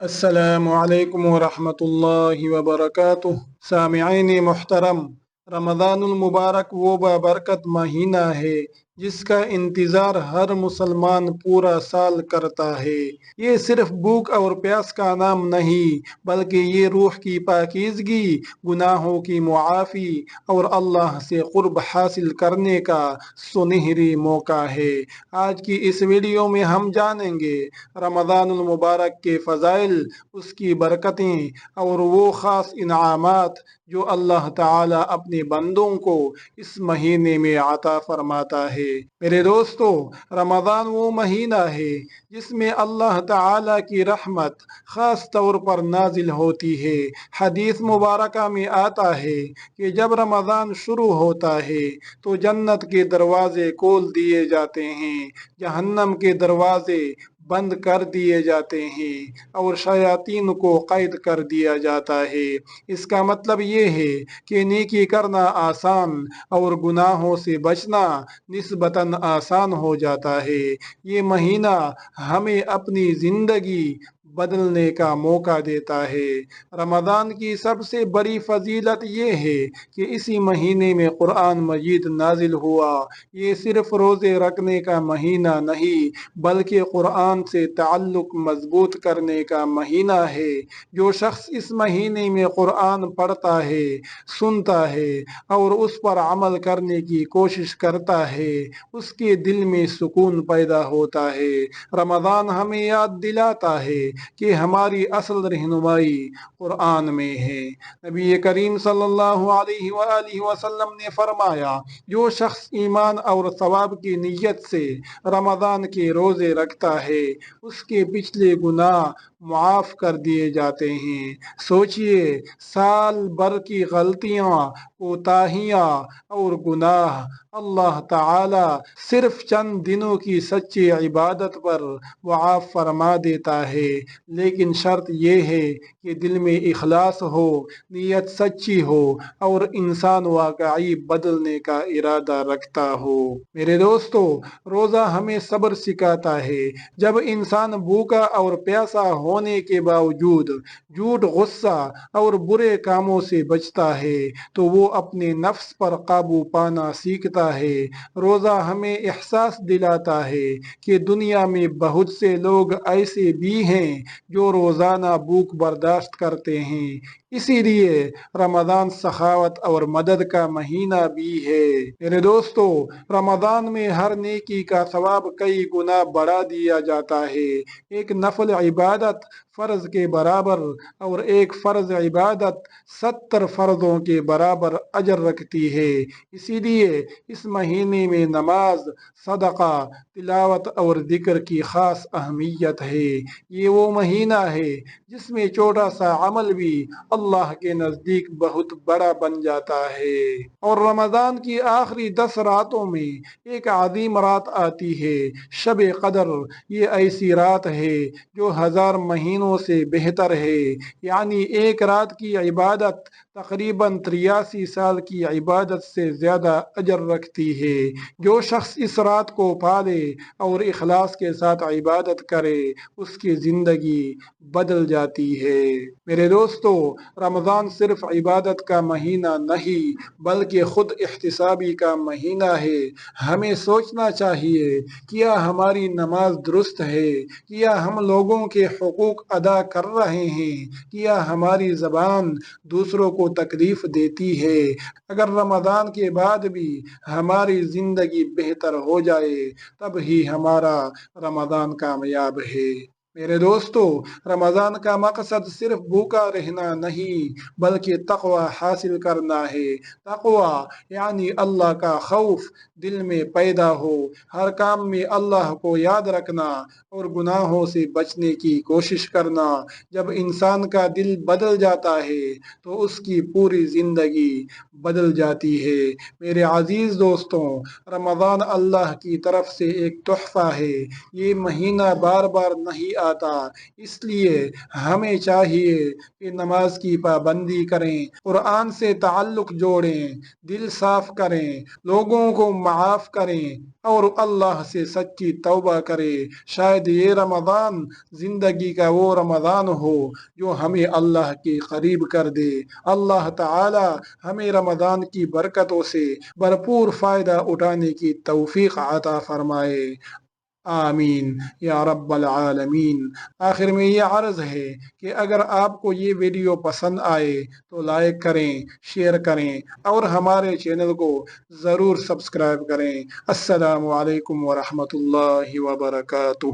अस्सलामुअलैकुम वरहमतुल्लाहि वबरकातुह। सामिईन मुहतरम, रमज़ानुल मुबारक वो बाबरकत महीना है जिसका इंतज़ार हर मुसलमान पूरा साल करता है। ये सिर्फ भूख और प्यास का नाम नहीं, बल्कि ये रूह की पाकीज़गी, गुनाहों की मुआफ़ी और अल्लाह से क़ुर्ब हासिल करने का सुनहरी मौका है। आज की इस वीडियो में हम जानेंगे रमज़ानुल मुबारक के फ़ज़ाइल, उसकी बरकतें और वो ख़ास इनामात जो अल्लाह ताला अपने बंदों को इस महीने में अता फरमाता है। मेरे दोस्तों, रमज़ान वो महीना है जिसमें अल्लाह ताला की रहमत ख़ास तौर पर नाजिल होती है। हदीस मुबारका में आता है कि जब रमज़ान शुरू होता है तो जन्नत के दरवाजे खोल दिए जाते हैं, जहन्नम के दरवाजे बंद कर दिए जाते हैं और शयातीन को कैद कर दिया जाता है। इसका मतलब ये है कि नेकी करना आसान और गुनाहों से बचना निस्बतन आसान हो जाता है। ये महीना हमें अपनी जिंदगी बदलने का मौका देता है। रमज़ान की सबसे बड़ी फजीलत ये है कि इसी महीने में कुरान मजीद नाजिल हुआ। ये सिर्फ रोज़े रखने का महीना नहीं, बल्कि कुरान से ताल्लुक मजबूत करने का महीना है। जो शख्स इस महीने में कुरान पढ़ता है, सुनता है और उस पर अमल करने की कोशिश करता है, उसके दिल में सुकून पैदा होता है। रमज़ान हमें याद दिलाता है कि हमारी असल रहनुमाई कुरान में है। नबी करीम सल्लल्लाहु अलैहि वसल्लम ने फरमाया, जो शख्स ईमान और सवाब की नीयत से रमज़ान के रोज़े रखता है, उसके पिछले गुनाह मुआफ़ कर दिए जाते हैं। सोचिए, साल भर की गलतियाँ, कोताहियाँ और गुनाह अल्लाह ताला सिर्फ चंद दिनों की सच्ची इबादत पर मुआफ़ फरमा देता है। लेकिन शर्त यह है कि दिल में इखलास हो, नीयत सच्ची हो और इंसान वाकई बदलने का इरादा रखता हो। मेरे दोस्तों, रोज़ा हमें सब्र सिखाता है। जब इंसान भूखा और प्यासा होने के बावजूद झूठ, गुस्सा और बुरे कामों से बचता है तो वो अपने नफ्स पर काबू पाना सीखता है। रोज़ा हमें एहसास दिलाता है कि दुनिया में बहुत से लोग ऐसे भी हैं जो रोज़ाना भूख बर्दाश्त करते हैं। इसीलिए रमज़ान सखावत और मदद का महीना भी है। मेरे दोस्तों, रमज़ान में हर नेकी का सवाब कई गुना बढ़ा दिया जाता है। एक नफल इबादत फ़र्ज के बराबर और एक फ़र्ज इबादत 70 फ़र्जों के बराबर अजर रखती है। इसीलिए इस महीने में नमाज, सदका, तिलावत और जिक्र की ख़ास अहमियत है। ये वो महीना है जिसमें छोटा सा अमल भी अल्लाह के नज़दीक बहुत बड़ा बन जाता है। और रमज़ान की आखिरी 10 रातों में एक अजीम रात आती है, शब कदर। ये ऐसी रात है जो 1000 महीनों से बेहतर है। यानी एक रात की इबादत तकरीबन 83 साल की इबादत से ज़्यादा अजर रखती है। जो शख्स इस रात को पाले और इखलास के साथ इबादत करे, उसकी ज़िंदगी बदल जाती है। मेरे दोस्तों, रमज़ान सिर्फ इबादत का महीना नहीं, बल्कि खुद इहतिसाबी का महीना है। हमें सोचना चाहिए, क्या हमारी नमाज दुरुस्त है? क्या हम लोगों के हुकूक अदा कर रहे हैं? क्या हमारी ज़बान दूसरों को तकलीफ देती है? अगर रमज़ान के बाद भी हमारी ज़िंदगी बेहतर हो जाए, तब ही हमारा रमज़ान कामयाब है। मेरे दोस्तों, रमज़ान का मकसद सिर्फ भूखा रहना नहीं, बल्कि तक़वा हासिल करना है। तक़वा यानी अल्लाह का खौफ दिल में पैदा हो, हर काम में अल्लाह को याद रखना और गुनाहों से बचने की कोशिश करना। जब इंसान का दिल बदल जाता है तो उसकी पूरी ज़िंदगी बदल जाती है। मेरे अजीज़ दोस्तों, रमज़ान अल्लाह की तरफ से एक तोहफ़ा है। ये महीना बार बार नहीं آتا، اس لیے ہمیں چاہیے کہ نماز کی پابندی کریں، قرآن سے تعلق جوڑیں، دل صاف کریں، لوگوں کو معاف کریں اور اللہ سے سچی توبہ کریں۔ شاید یہ رمضان زندگی کا وہ رمضان ہو جو ہمیں اللہ کے قریب کر دے۔ اللہ تعالی ہمیں رمضان کی برکتوں سے بھرپور فائدہ اٹھانے کی توفیق عطا فرمائے، آمین یا رب العالمین۔ آخر میں یہ عرض ہے کہ اگر آپ کو یہ ویڈیو پسند آئے تو لائک کریں، شیئر کریں اور ہمارے چینل کو ضرور سبسکرائب کریں۔ السلام علیکم ورحمۃ اللہ وبرکاتہ۔